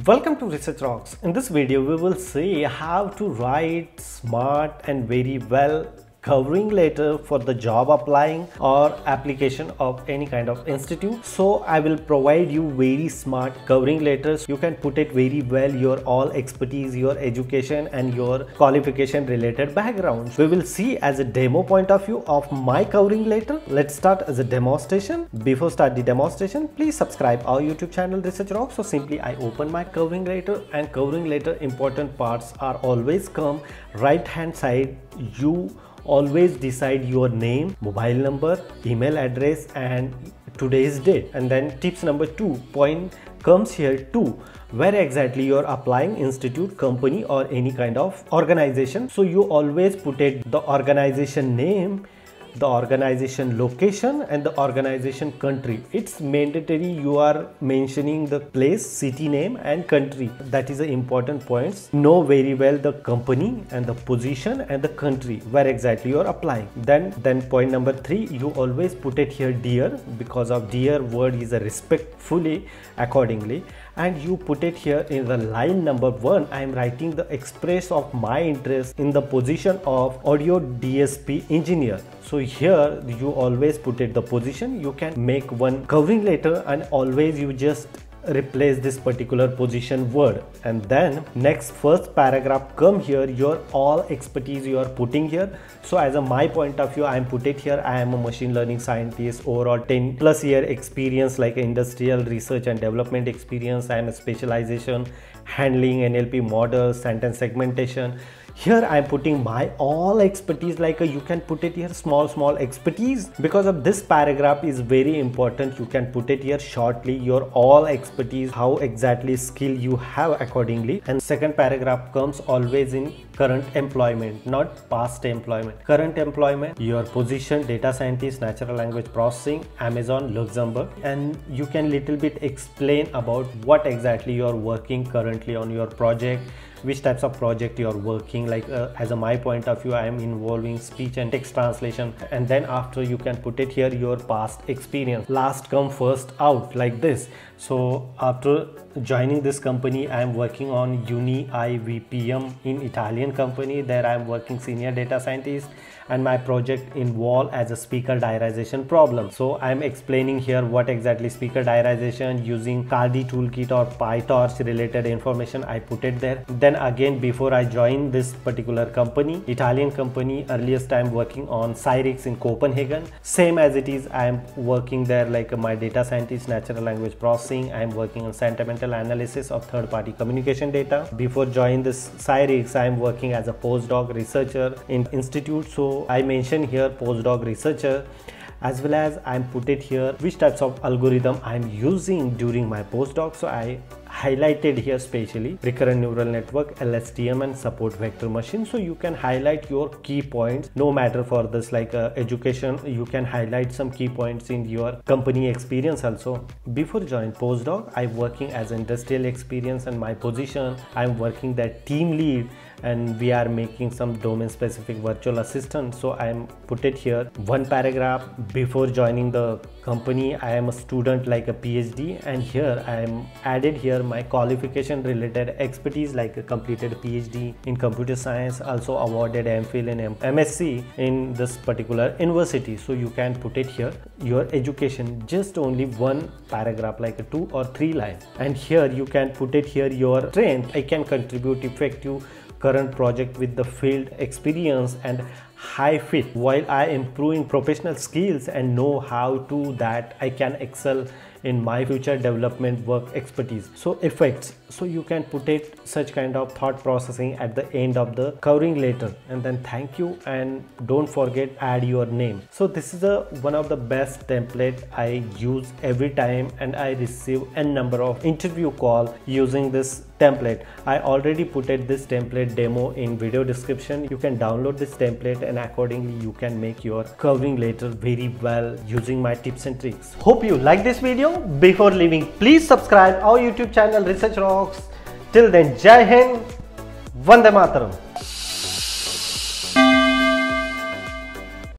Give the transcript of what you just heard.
Welcome to Research Rocks. In this video, we will see how to write smart and very well covering letter for the job applying or application of any kind of institute. So I will provide you very smart covering letters. You can put it very well your all expertise, your education and your qualification related background. We will see as a demo point of view of my covering letter. Let's start as a demonstration. Before start the demonstration, please subscribe our YouTube channel Research Rocks. So simply I open my covering letter, and covering letter important parts are always come right hand side. You always decide your name, mobile number, email address and today's date. And then tips number 2 point comes here too, where exactly you're applying, institute, company or any kind of organization. So you always put it the organization name, the organization location and the organization country. It's mandatory you are mentioning the place, city name and country. That is the important points. Know very well the company and the position and the country where exactly you are applying. Then point number 3, you always put it here dear, because of dear word is a respectfully accordingly, and you put it here in the line number 1. I am writing the express of my interest in the position of audio DSP engineer. So here you always put it the position. You can make one covering letter and always you just replace this particular position word, and then next first paragraph come here your all expertise you are putting here. So as a my point of view, I am put it here. I am a machine learning scientist, overall 10+ year experience like industrial research and development experience. I am a specialization handling NLP models, sentence segmentation. Here I am putting my all expertise, like you can put it here small expertise. Because of this paragraph is very important, you can put it here shortly your all expertise, how exactly skill you have accordingly. And second paragraph comes always in current employment, not past employment. Current employment, your position, data scientist, natural language processing, Amazon, Luxembourg, and you can little bit explain about what exactly you are working currently on your project, which types of project you are working, like as a my point of view, I am involving speech and text translation. And then after you can put it here your past experience, last come first out, like this. So after joining this company, I am working on IVPM in Italian company. There I am working senior data scientist, and my project involved as a speaker diarization problem. So I am explaining here what exactly speaker diarization using Cardi toolkit or PyTorch related information I put it there. Then again, before I joined this particular company, Italian company, earliest I am working on Cyrix in Copenhagen. Same as it is, I am working there like my data scientist, natural language processing. I am working on sentimental analysis of third-party communication data. Before joining this Cyrix, I am working as a postdoc researcher in institute. So I mention here postdoc researcher, as well as I am put it here which types of algorithm I am using during my postdoc. So I highlighted here specially recurrent neural network, LSTM and support vector machine. So you can highlight your key points, no matter for this like education, you can highlight some key points in your company experience also. Before joining postdoc, I working as industrial experience, and my position I am working that team lead, and we are making some domain specific virtual assistant. So I am put it here one paragraph. Before joining the company, I am a student like a PhD, and here I am added here my qualification related expertise, like a completed PhD in computer science, also awarded MPhil in MSc in this particular university. So you can put it here your education, just only one paragraph like a 2 or 3 lines. And here you can put it here your strength. I can contribute effective current project with the field experience and high fit, while I improving professional skills and know how to that I can excel in my future development work expertise. So effects, so you can put it such kind of thought processing at the end of the covering letter, and then thank you, and don't forget add your name. So this is one of the best template I use every time, and I receive a number of interview call using this template. I already put it this template demo in video description. You can download this template, and accordingly you can make your covering letter very well using my tips and tricks. Hope you like this video. Before leaving, please subscribe our YouTube channel Research Rocks. Till then, Jai Hind, Vande Mataram.